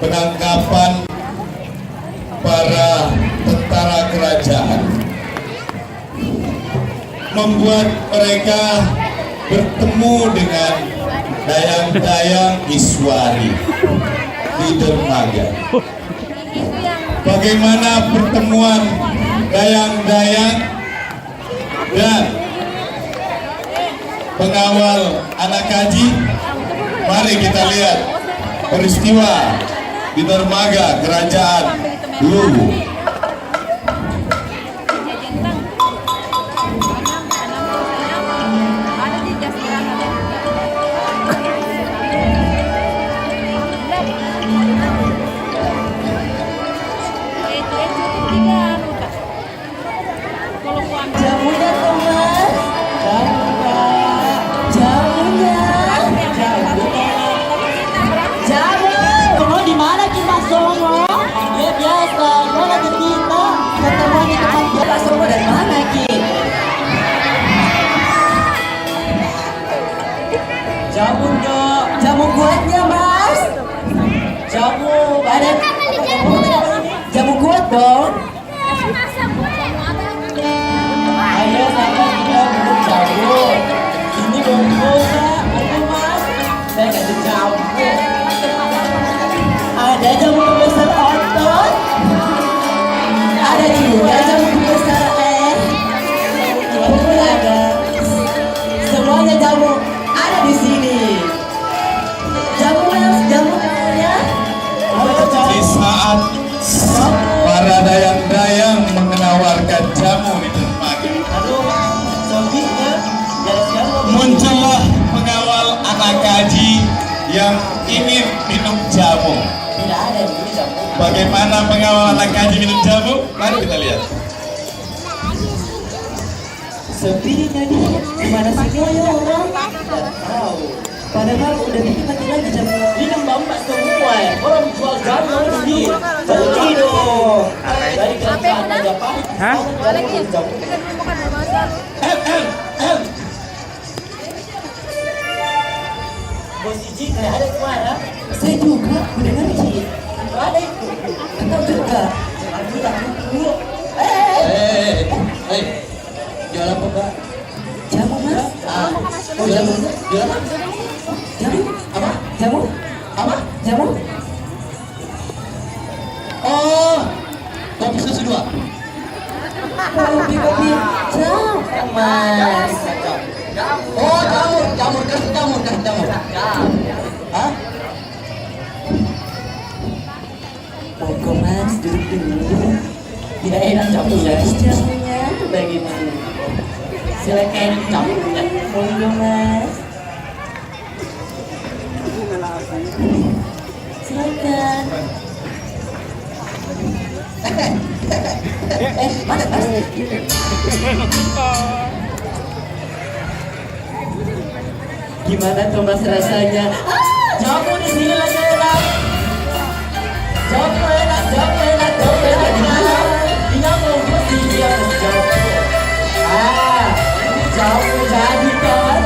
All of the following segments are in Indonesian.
penangkapan para tentara kerajaan, membuat mereka bertemu dengan dayang-dayang Iswari di dermaga. Bagaimana pertemuan dayang-dayang dan pengawal anak kaji? Mari kita lihat peristiwa di dermaga kerajaan Luwu. Jamu kuatnya mas, jamu kuat dong. Ayo sama kita minum jamu. Ini bongkonya, ayo mas. Saya kasih jamu. Ada jamu pembesar otot, ada juga jamu pembesar ada. Semuanya jamu ada di sini. Di saat para dayang-dayang menawarkan jamu di dermaga, muncullah pengawal anak kaji yang ingin minum jamu. Bagaimana pengawal anak kaji minum jamu? Mari kita lihat. Sepinya dia, gimana sih dia orang? Tidak tahu. Padahal udah bikin mati lagi jamu. Minum mbak semua ya. Orang jual jamu ini. Pergi dong. Dari kerajaan Majapahit. Hah? Bos Iji kayak ada suara. Saya juga mendengar Iji. Ada itu. Engkau juga. Dulu. Jual apa Mbak? Jamu mas. Oh jamu. Jual apa? Jamu? Apa? Jamu? Apa? Jamu? Oh, kopi susu 2. Kopi jam, mas. Oh jamur, kasih jamur. Hah? Monggo mas, duduk dulu. Tidak enak jamunya. Jamunya bagaimana? Silakan jamunya. Monggo mas. Silakan. Mana mas? Gimana tuh mas rasanya? Jamu di sini lagi enak. Jamu enak. Tinggal nunggu sih dia mas jamu. Ini jamu jadi kan?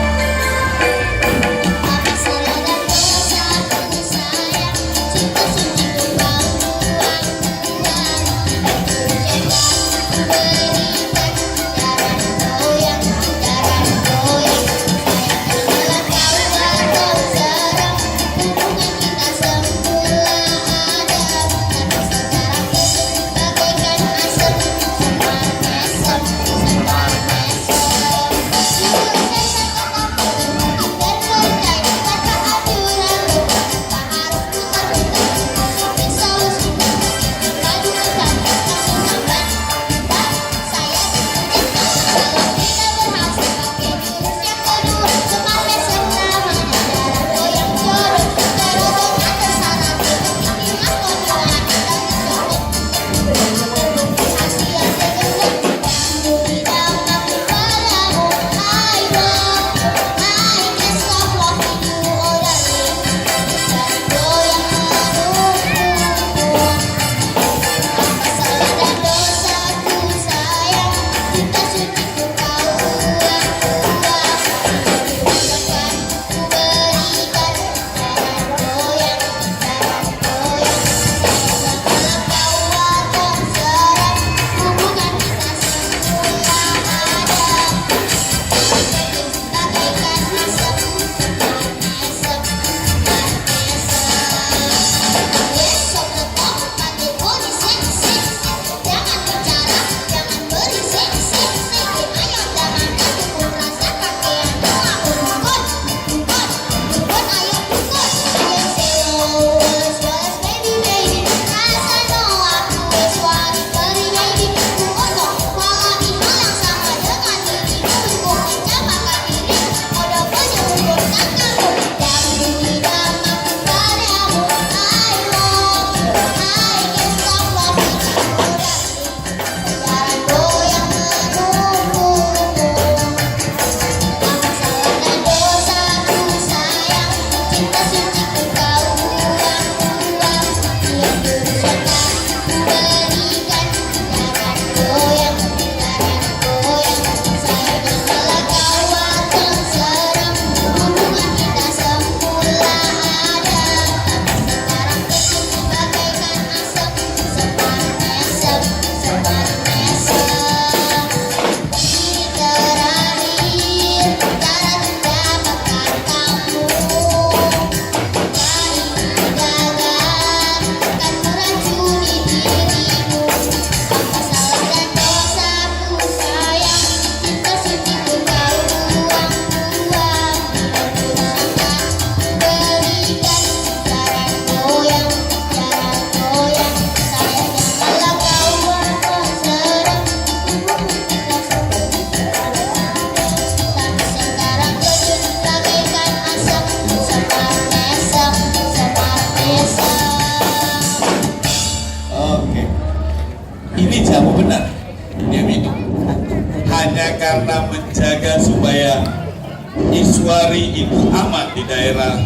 Iswari Ibu Ahmad di daerah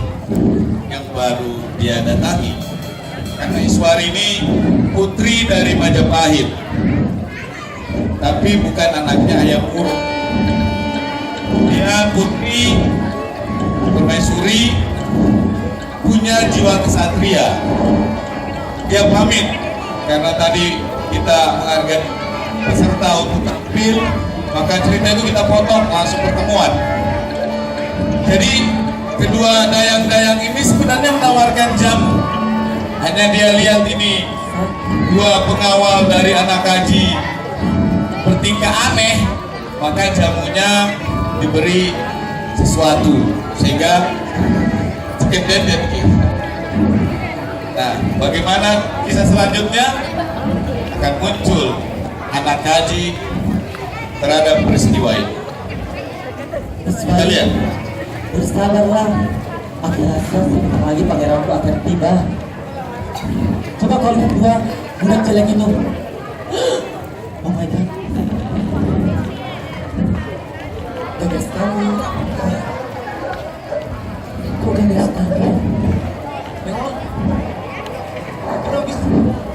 yang baru dia datangi. Karena Iswari ini putri dari Majapahit, tapi bukan anaknya Ayam Uruk. Dia putri permaisuri, punya jiwa kesatria. Dia pamit karena tadi kita menghargai peserta untuk tampil, maka cerita itu kita potong langsung pertemuan. Jadi kedua dayang-dayang ini sebenarnya menawarkan jamu. Hanya dia lihat ini dua pengawal dari anak haji bertingkah aneh, maka jamunya diberi sesuatu sehingga skip dan jadi. Nah, bagaimana kisah selanjutnya akan muncul anak haji terhadap peristiwa ini. Kita lihat. Bersabarlah, aku rasa sebentar lagi pangeranku akan tiba. Coba kau lihat dua budak jelek itu. Oh my god, gagah sekali. Kok gagah sekali? Memang, kenapa bisa?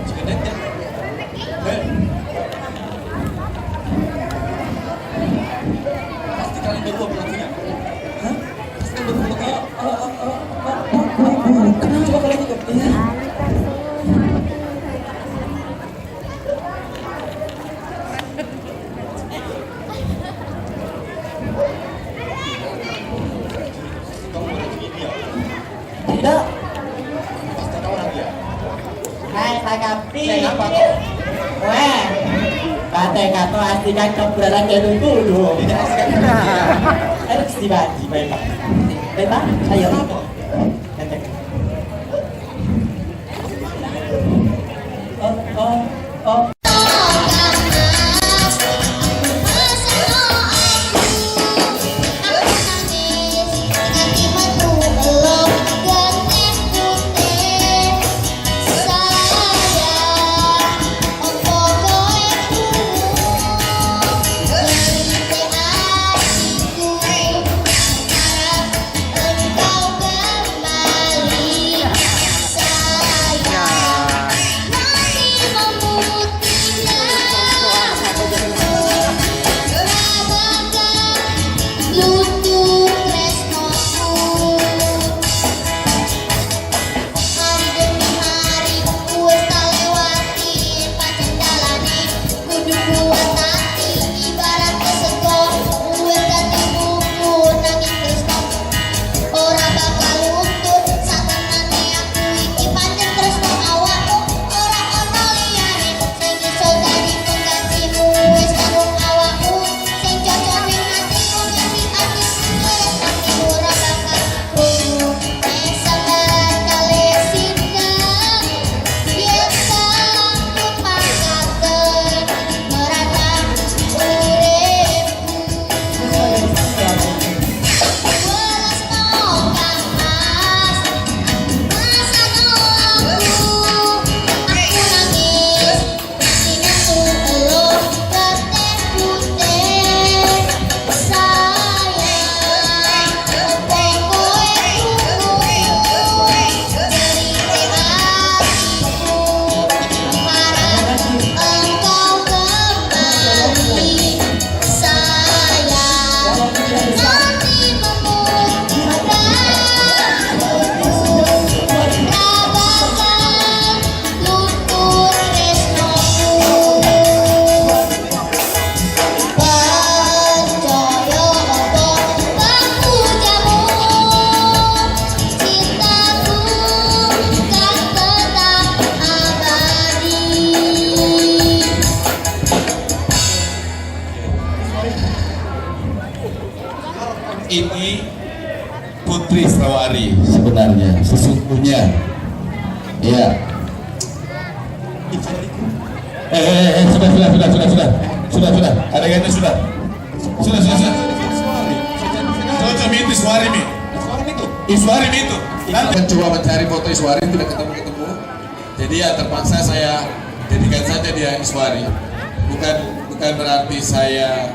Cikinet ya? Pasti kalian berdua pelakunya. Hah? Pasti kalian berdua pelakunya. Coba kau lihat itu. Iya. Tidak. Pasti kau orang dia. Hai Pak Kapti. Kenapa kau? Wah, kata aslikan keberadaan jadul dulu. Tidak asik kan? Harus dibaji, baik Pak. Baik Pak, ayo. Oh. Ini Putri Iswari sebenarnya, sesungguhnya. Ya. Sudah. Adegannya sudah. Cocok itu Iswari mi. Iswari itu. Nanti mencoba mencari foto Iswari tidak ketemu. Jadi ya terpaksa saya jadikan saja dia Iswari. Bukan berarti saya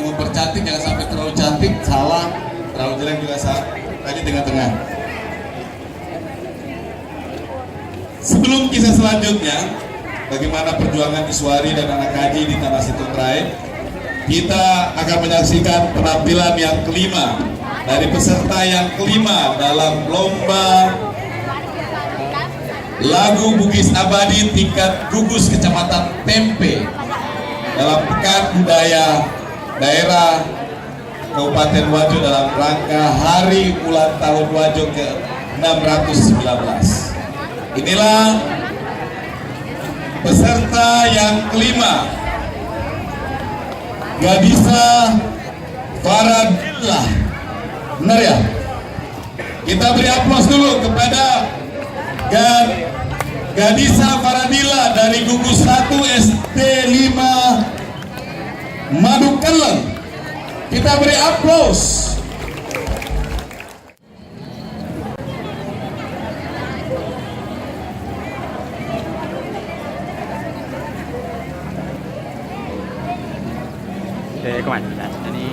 mempercantik, jangan sampai terlalu cantik, salah, terlalu jelek juga salah. Tadi tengah-tengah. Sebelum kisah selanjutnya, bagaimana perjuangan Iswari dan anak Haji di Tanah Situngrai, kita akan menyaksikan penampilan yang kelima dari peserta yang kelima dalam lomba lagu Bugis Abadi tingkat gugus Kecamatan Tempe dalam Pekan Budaya Daerah Kabupaten Wajo dalam rangka Hari Ulang Tahun Wajo ke-619. Inilah peserta yang kelima, Gadisa Faradillah. Benar ya? Kita beri aplaus dulu kepada Gadisa Faradillah dari gugus 1 SD 5 Madukeleng. Kita beri aplaus. Oke, kemana? Ini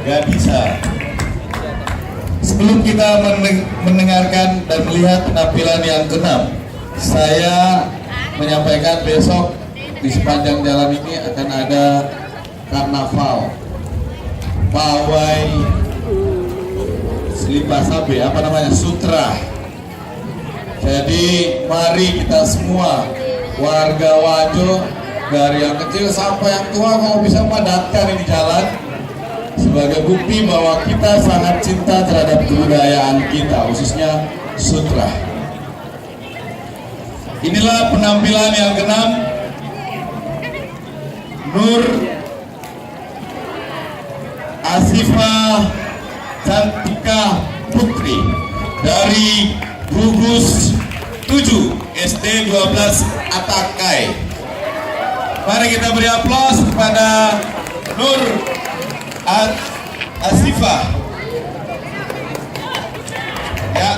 Gak bisa. Sebelum kita mendengarkan dan melihat penampilan yang keenam, saya menyampaikan besok di sepanjang jalan ini akan ada karnaval pawai Slipasabe, apa namanya, sutra. Jadi mari kita semua warga Wajo, dari yang kecil sampai yang tua, kalau bisa padatkan ini jalan sebagai bukti bahwa kita sangat cinta terhadap kebudayaan kita, khususnya sutra. Inilah penampilan yang keenam, Nur Asifa Cantika Putri dari Gugus 7 SD 12 Atakai. Mari kita beri aplaus kepada Nur Asifa. Ya.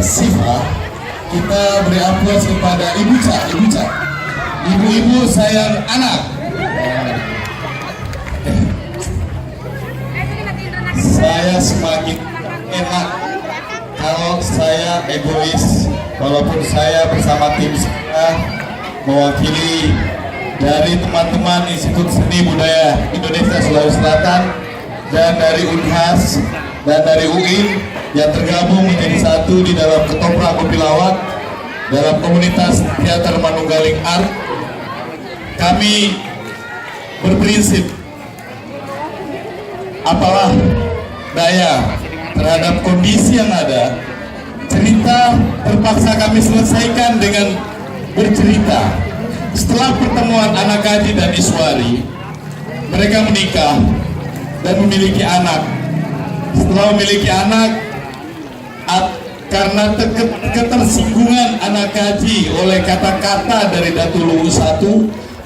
Siva, kita beri aplaus kepada Ibu Ca, Ibu Ca. Ibu-ibu sayang anak. Saya semakin enak kalau saya egois, walaupun saya bersama tim saya mewakili dari teman-teman Institut Seni Budaya Indonesia Sulawesi Selatan dan dari Unhas dan dari UIN yang tergabung menjadi satu di dalam Ketoprak Kopilawak dalam komunitas teater Manunggaling Art. Kami berprinsip apalah daya terhadap kondisi yang ada. Cerita terpaksa kami selesaikan dengan bercerita. Setelah pertemuan Anak Kaji dan Iswari, mereka menikah dan memiliki anak. Setelah memiliki anak, karena ketersinggungan Anak Kaji oleh kata-kata dari Datuk Luwu I,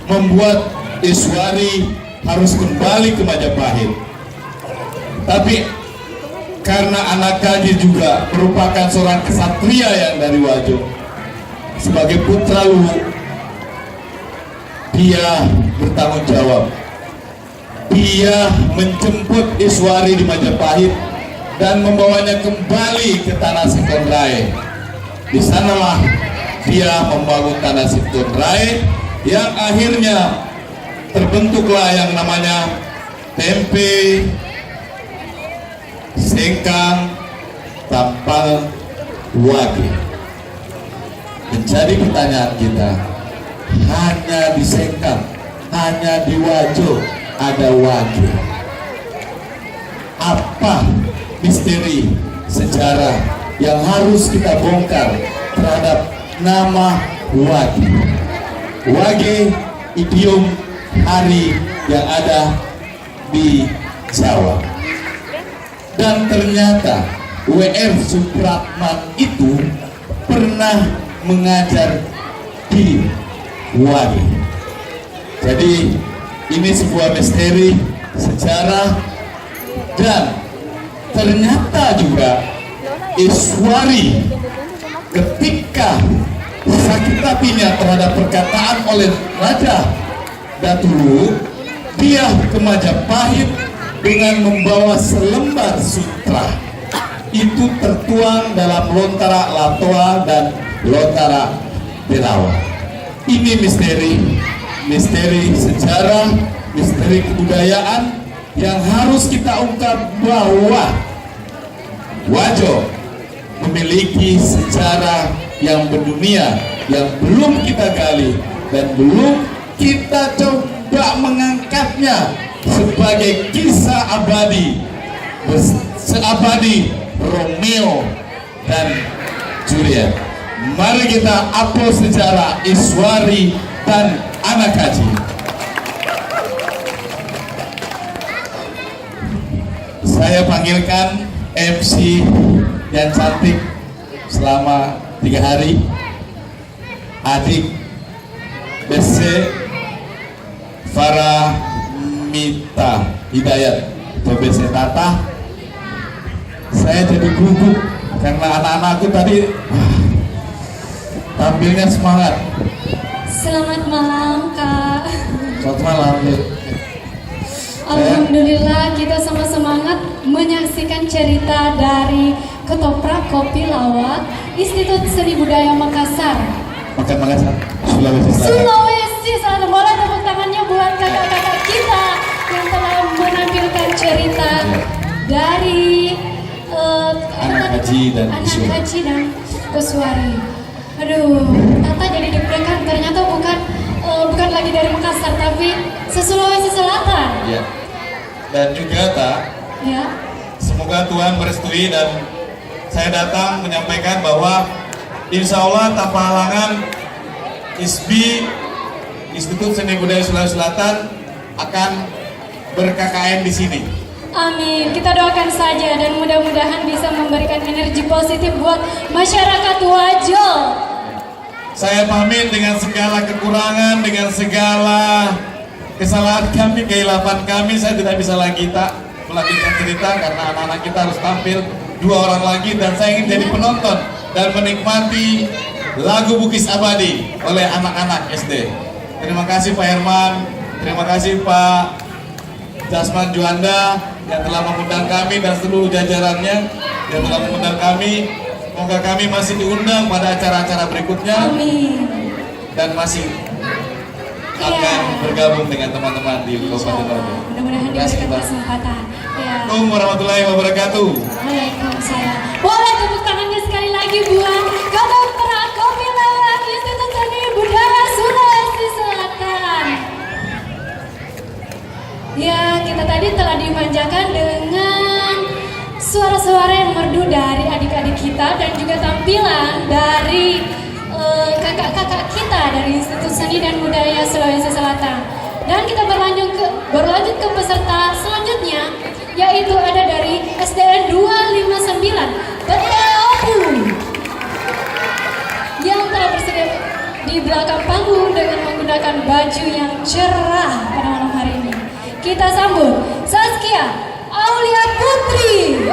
membuat Iswari harus kembali ke Majapahit. Tapi karena Anak Kaji juga merupakan seorang kesatria yang dari Wajo, sebagai putra Luwu, dia bertanggung jawab. Dia menjemput Iswari di Majapahit dan membawanya kembali ke Tanah Sitonrai. Di sanalah dia membangun Tanah Sitonrai yang akhirnya terbentuklah yang namanya Tempe, Sengkang, Tampal, Wage. Menjadi pertanyaan kita, hanya di Sengkang, hanya di Wajo ada Wage. Apa misteri sejarah yang harus kita bongkar terhadap nama Wage? Wage idiom hari yang ada di Jawa. Dan ternyata W.R. Supratman itu pernah mengajar di Wage. Jadi ini sebuah misteri sejarah, dan ternyata juga Iswari ketika sakit hatinya terhadap perkataan oleh Raja Datuk Luwu, dia ke Majapahit dengan membawa selembar sutra. Itu tertuang dalam Lontara Latoa dan Lontara Telawa. Ini misteri sejarah, misteri kebudayaan yang harus kita ungkap bahwa Wajo memiliki sejarah yang mendunia yang belum kita gali dan belum kita coba mengangkatnya sebagai kisah abadi, seabadi Romeo dan Juliet. Mari kita apel sejarah Iswari dan Anak Kaji. Saya panggilkan MC yang cantik selama 3 hari, adik BC Faramita Hidayat atau BC Tata. Saya jadi gugup karena anak-anakku tadi tampilnya semangat. Selamat malam, Kak. Selamat malam. Alhamdulillah kita sama semangat menyaksikan cerita dari Ketoprak Kopi Lawak Institut Seni Budaya Makassar. Makassar, Sulawesi Selatan. Sulawesi Selatan. Boleh tepuk tangannya buat kakak-kakak kita yang telah menampilkan cerita dari Anak Kaji dan Iswari. Aduh, Tata jadi deg-degan. Ternyata bukan lagi dari Makassar, tapi se-Sulawesi Selatan. Ya. Dan juga Ya. semoga Tuhan merestui dan saya datang menyampaikan bahwa insya Allah tanpa halangan ISBI Institut Seni Budaya Sulawesi Selatan akan ber-KKN di sini. Amin, kita doakan saja dan mudah-mudahan bisa memberikan energi positif buat masyarakat Wajo. Saya pamit dengan segala kekurangan, dengan segala kesalahan kami, kehilapan kami. Saya tidak bisa lagi melanjutkan cerita karena anak-anak kita harus tampil 2 orang lagi, dan saya ingin jadi penonton dan menikmati lagu Bukis Abadi oleh anak-anak SD. Terima kasih Pak Herman, terima kasih Pak Jasman Juanda yang telah mengundang kami dan seluruh jajarannya yang telah mengundang kami. Semoga kami masih diundang pada acara-acara berikutnya. Amin. Dan masih akan bergabung dengan teman-teman di Kabupaten Wajo. Mudah-mudahan diberikan kesempatan. Ya. Assalamualaikum warahmatullahi wabarakatuh. Waalaikumsalam. Boleh tepuk tangannya sekali lagi buat Ketoprak Kopi Lawak Institut Seni Budaya Sulawesi Selatan. telah dimanjakan dengan suara-suara yang merdu dari adik-adik kita dan juga tampilan dari kakak-kakak kita dari Institut Seni dan Budaya Sulawesi Selatan. Dan kita berlanjut ke peserta selanjutnya, yaitu ada dari SDN 259 Betapu yang telah bersedia di belakang panggung dengan menggunakan baju yang cerah pada malam hari ini. Kita sambut Saskia Aulia Putri.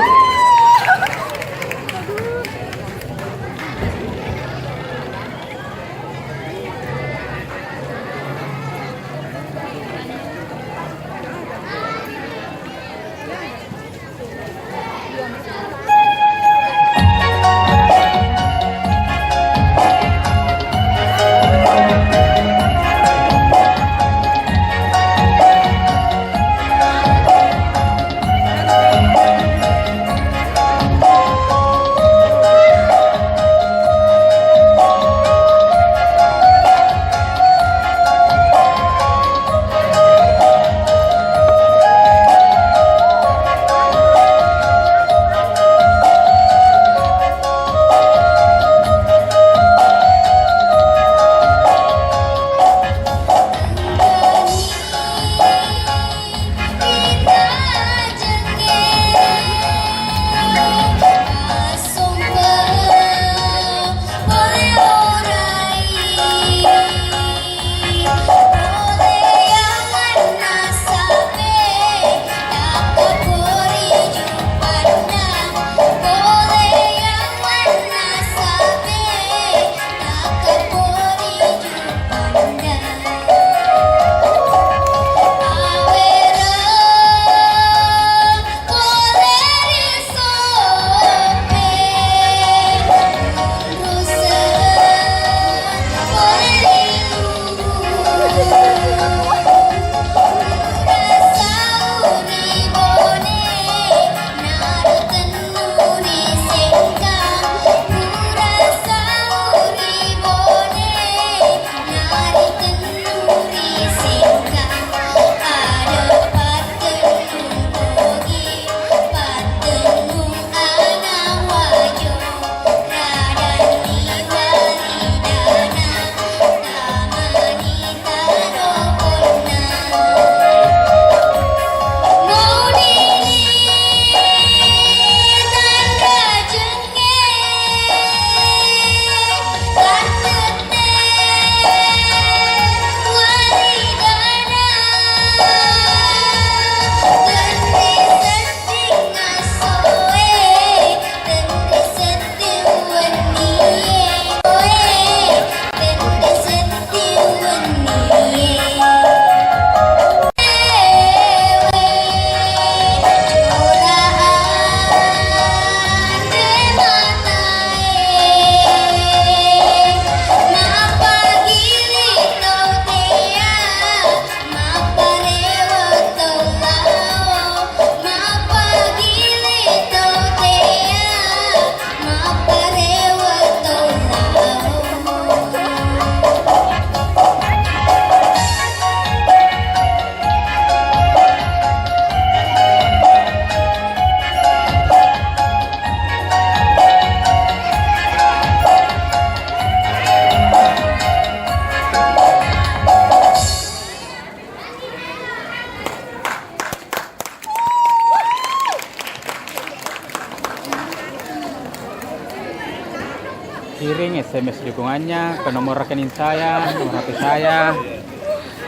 kirim SMS dukungannya ke nomor rekening saya, nomor HP saya.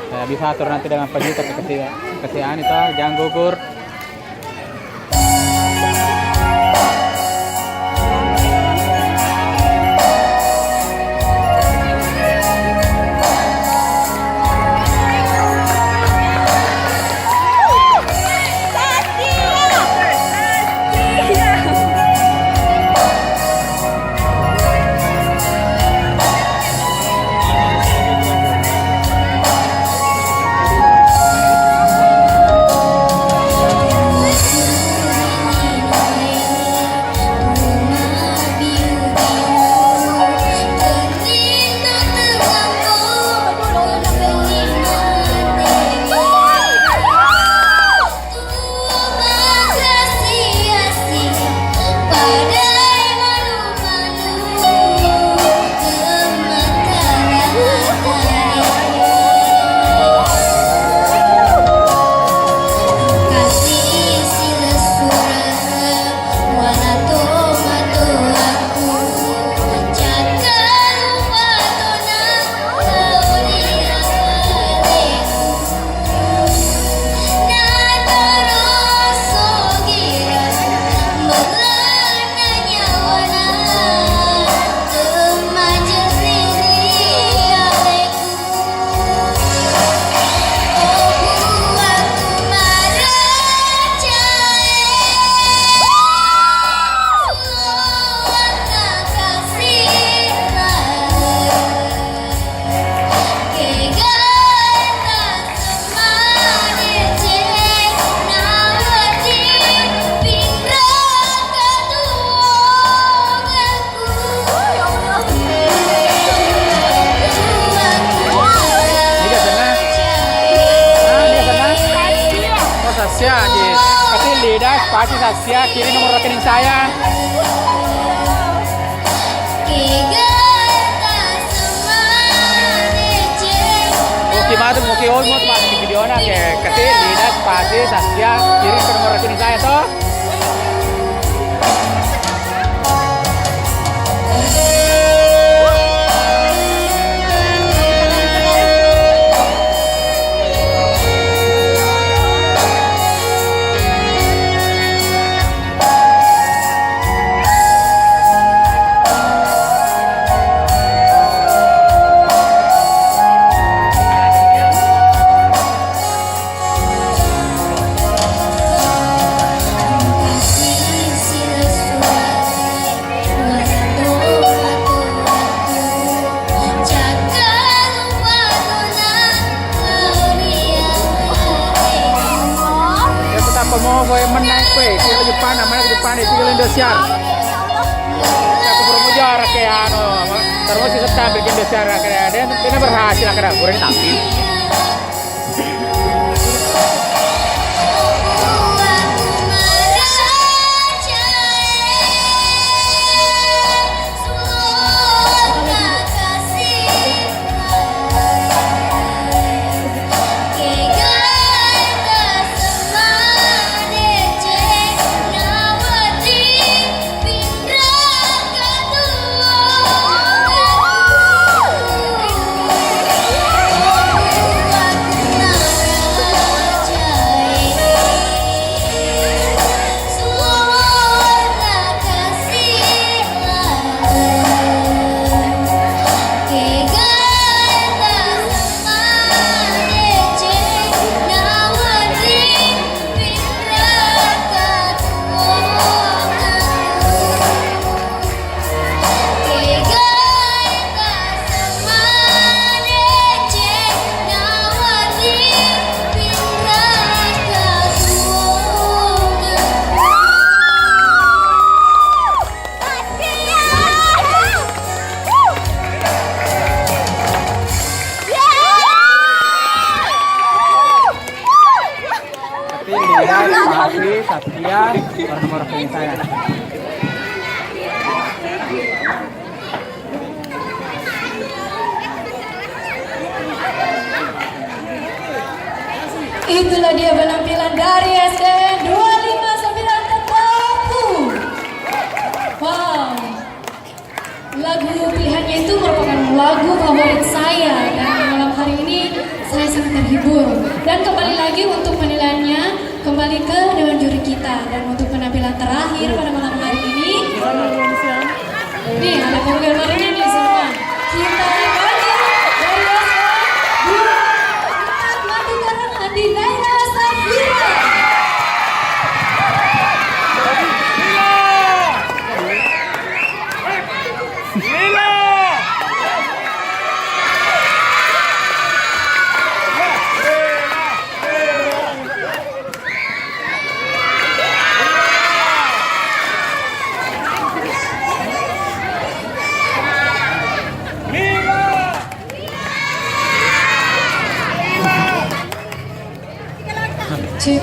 Saya bisa atur nanti dengan Pak Jito kesiaan itu, jangan gugur. Indonesia di ketik lidah spasi Saskia kiri nomor rekening saya. Mau di video nak ketik lidah spasi Saskia kiri ke nomor rekening saya toh. Mau menang ke depan namanya ke depan itu Indonesia. Aku promo juara kayak anu, terus kita tampil ke Indonesia kayak dia berhasil akhirnya kurang tampil. Saskia nomor rekening saya. Itulah dia penampilan dari SDN 259 Tetapu. Wow, lagu pilihannya itu merupakan lagu favorit saya dan malam hari ini saya sangat terhibur. Dan kembali lagi untuk penilaiannya kembali ke dewan juri kita, dan untuk penampilan terakhir pada malam hari ini nih ada penggemarnya nih semua. Kita panggil dari Madu Karang Adi Daina Safira. Cik.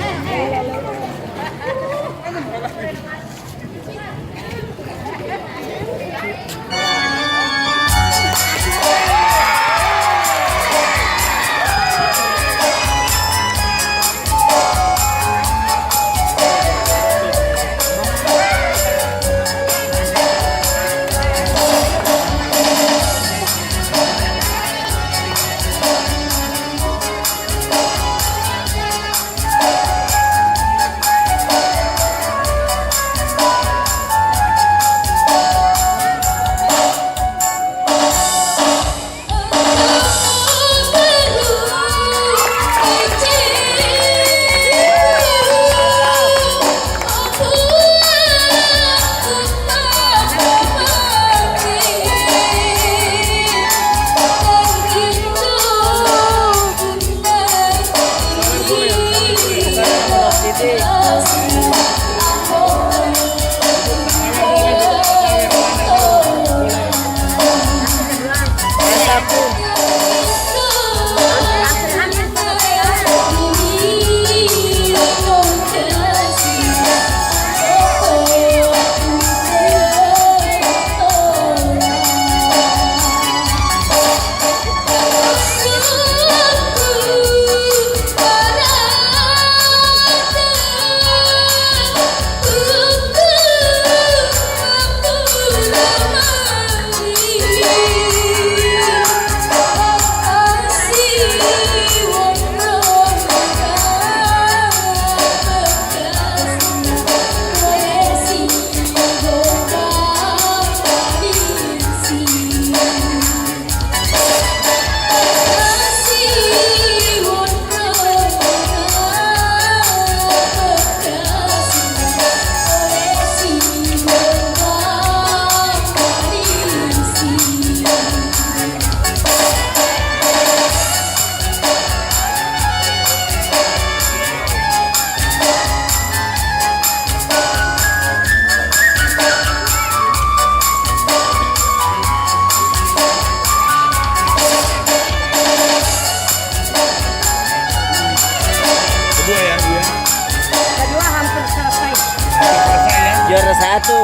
satu.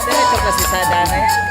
Dia coba sisa dana.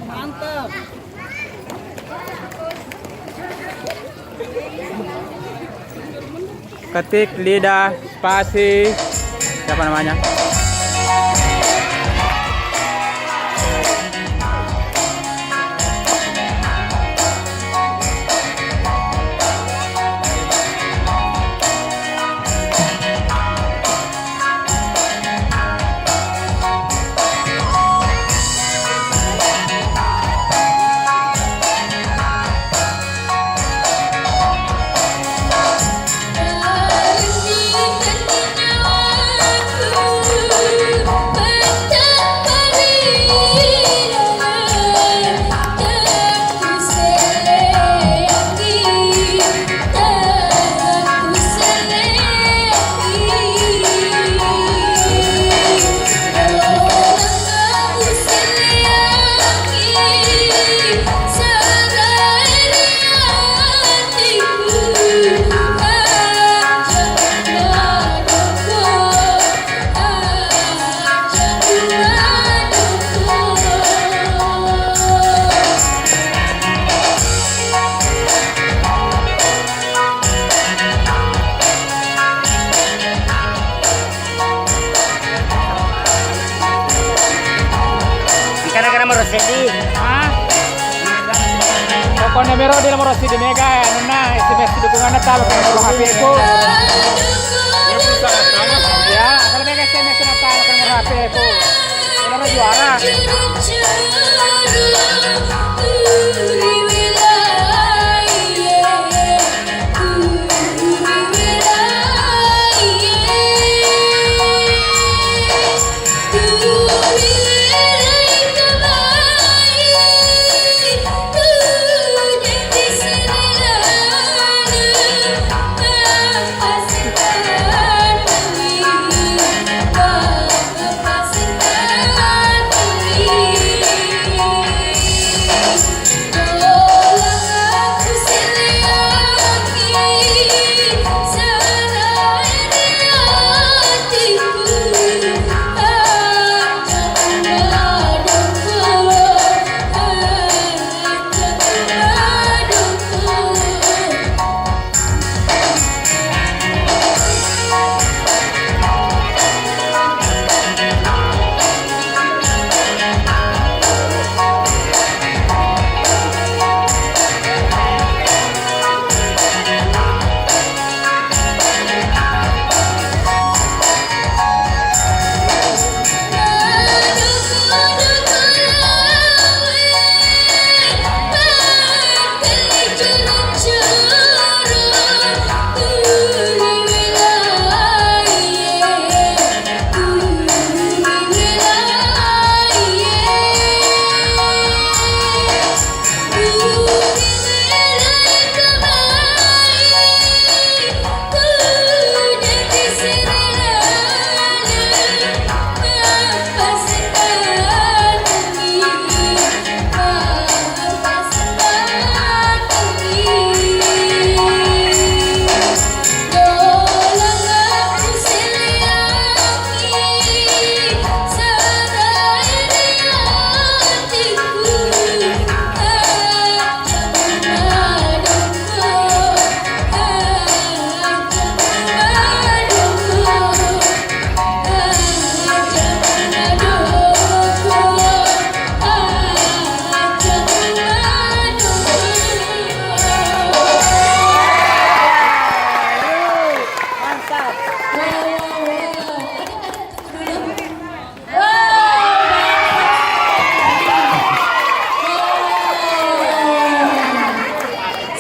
Mantap. Ketik lidah spasi siapa namanya? Rosedi. Ah. Pokoknya mero di nomor Rosedi Mega ya, nona SMS dukungan natal kalau HP ku. Ya, kalau SMS na tayo kang marapi ko. Wala na juara.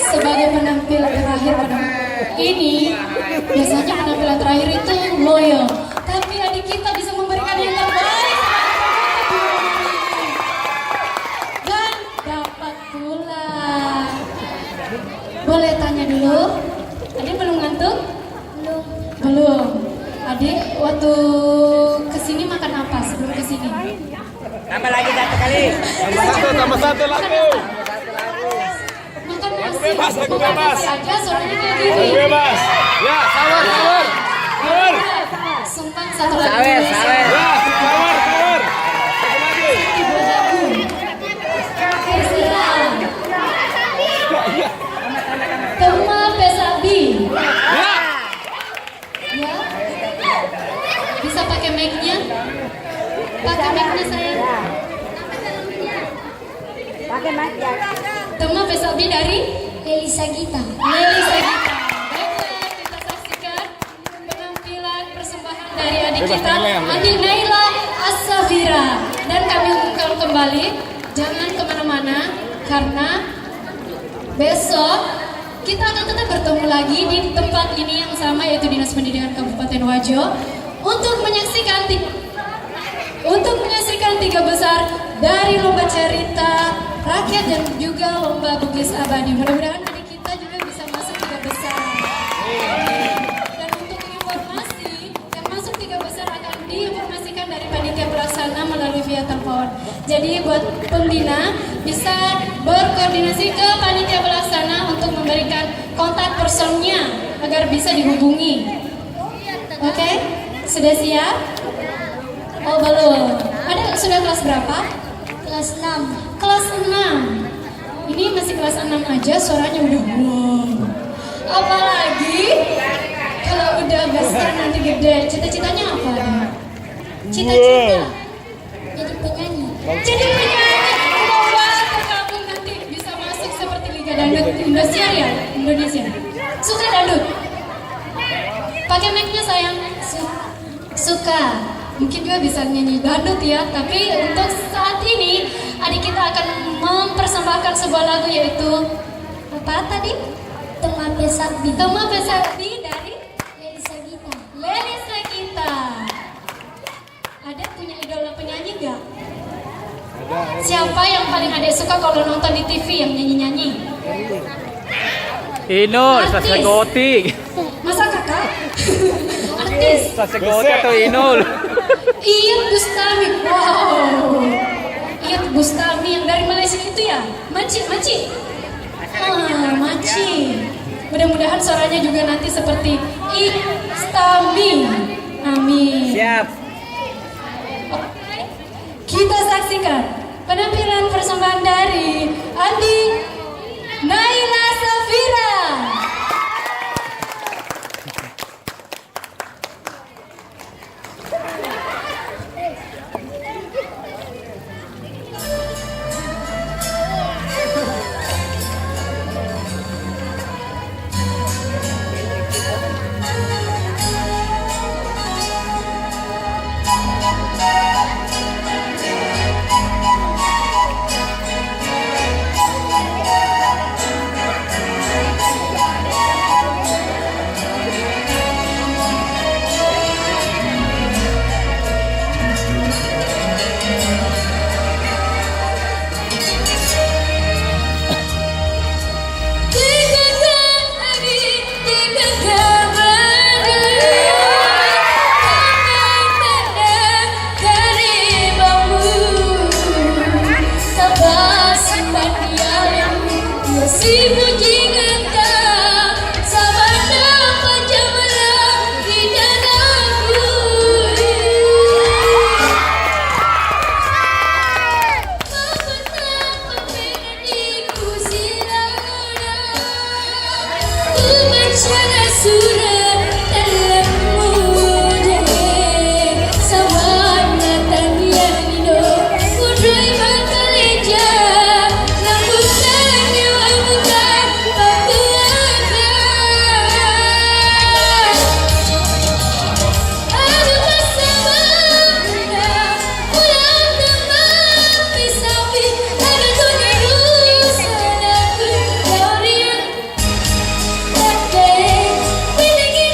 Sebagai penampilan terakhir pada ini, biasanya penampilan terakhir itu loyal, tapi adik kita bisa memberikan yang terbaik dan dapat pula. Boleh tanya dulu, adik belum ngantuk? Belum. Adik waktu kesini makan apa sebelum kesini? Tambah lagi satu kali. Tambah satu lagu. Makan nasi. Bebas, lagu Bukan bebas. saja suaranya kayak gini. Bebas. Ya, sabar. Sumpah satu lagi. Sawer. Ya, sabar. Satu lagi. Ibu lagu. Terserah. Tema pesabi. Ya. Ya. Bisa pakai mic-nya? Pakai mic-nya sayang. Pakai mic ya. Tema pesabi dari Elisa Gita. Leli Sagita. Baiklah, kita saksikan penampilan persembahan dari adik Bebas, kita, Naila. adik Naila As-Safira. Dan kami umumkan kembali, jangan kemana-mana, karena besok kita akan tetap bertemu lagi di tempat ini yang sama, yaitu Dinas Pendidikan Kabupaten Wajo, untuk menyaksikan tiga besar dari lomba cerita rakyat dan juga lomba bugis abadi. Mudah-mudahan adik kita juga bisa masuk tiga besar. Dan untuk informasi yang masuk tiga besar akan diinformasikan dari panitia pelaksana melalui via telepon. Jadi buat pembina bisa berkoordinasi ke panitia pelaksana untuk memberikan kontak personnya agar bisa dihubungi. Oke, sudah siap? Oh belum. Ada sudah kelas berapa? Kelas 6. Kelas 6. Ini masih kelas 6 aja suaranya udah wow. Apalagi kalau udah besar nanti gede. Cita-citanya apa? Cita-cita Jadi penyanyi. jadi penyanyi. Semoga tergabung nanti bisa masuk seperti Liga Dangdut Indonesia ya. Indonesia. Suka dangdut? Pakai mic-nya sayang. suka. Mungkin juga bisa nyanyi dangdut ya. Tapi untuk saat ini adik kita akan mempersembahkan sebuah lagu yaitu apa tadi? Tema Pesakti. Tema Pesakti dari Leli Sagita. Leli Sagita. Ada punya idola penyanyi nggak? Siapa yang paling adik suka kalau nonton di TV yang nyanyi-nyanyi? Inul, Artis. Sasegoti. Masa kakak? Artis. Sasegoti atau Inul? Iyut Bustami. Wow. Iyut Bustami yang dari Malaysia itu ya? Maci. Maci. Mudah-mudahan suaranya juga nanti seperti Istami. Amin. Siap. Oke. Kita saksikan penampilan persembahan dari Andi Naila Safira. Winning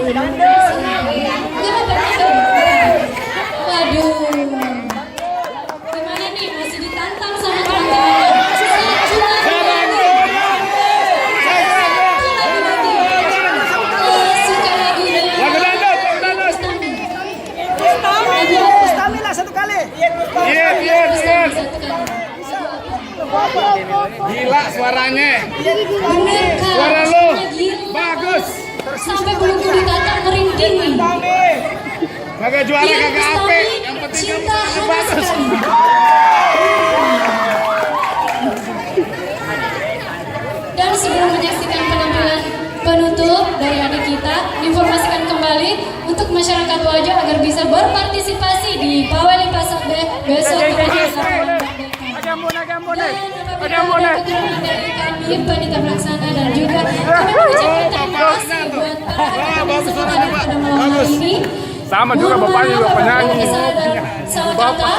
Waduh. Gimana nih? Masih ditantang sama teman-teman. Suka lagu dengan Kami lah satu kali. Gila suaranya. Bener Kak. Suara lu. Gila. Bagus. Sampai buluku ditantang merinding nih. Kagak juara Iya, kagak Gustami, ape. Yang penting cinta kamu hana bagus. sekali. Dan sebelum menyaksikan penampilan penutup dari adik kita, informasikan kembali untuk masyarakat Wajo agar bisa berpartisipasi di Pawai Pasabbe besok tanggal 8 Dan apabila ada kekurangan dari kami, panitia pelaksana dan juga kami mengucapkan terima kasih buat para peserta pada malam hari ini. Sama juga bapaknya juga penyanyi. Salah kata.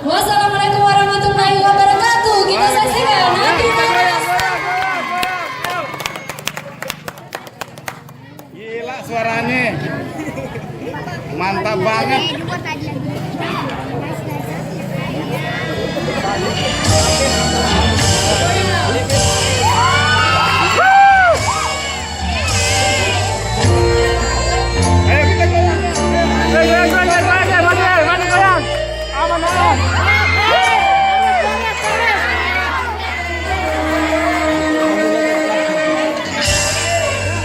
Wassalamualaikum warahmatullahi wabarakatuh. Kita saksikan nanti malam. Gila suaranya. Mantap banget. Ayo kita goyang. Mana goyang? Aman.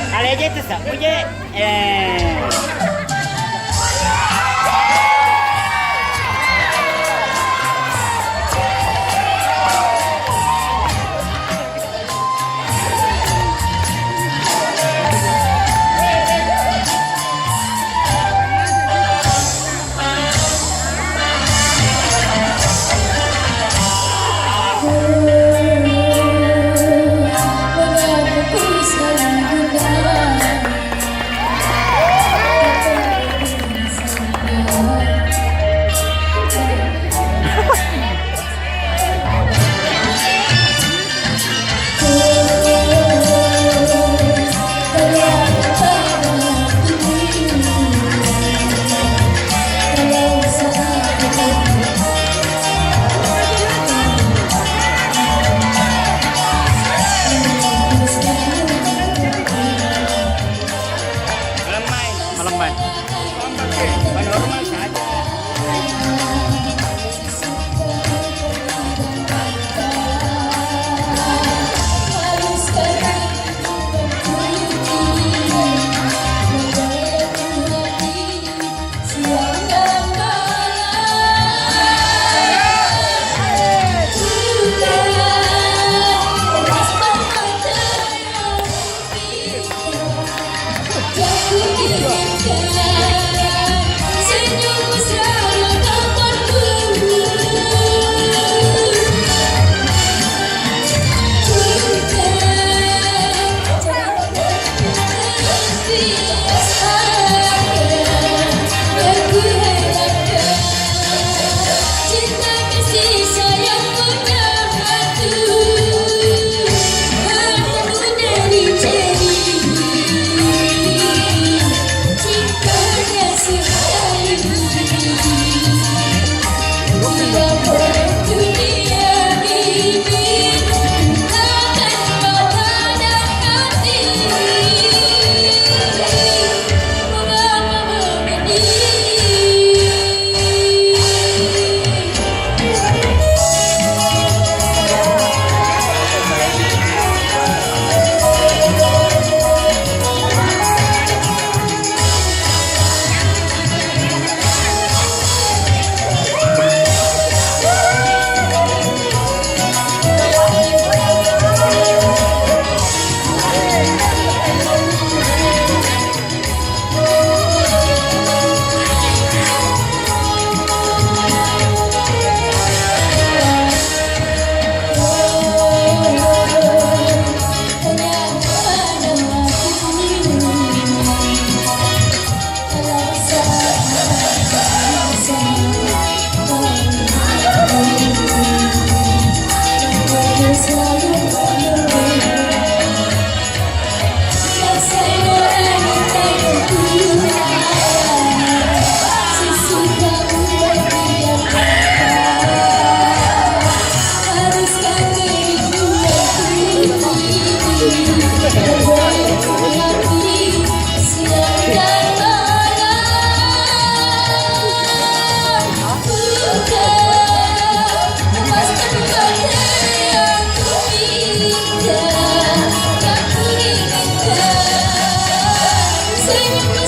Kali aja itu tak punya. Singing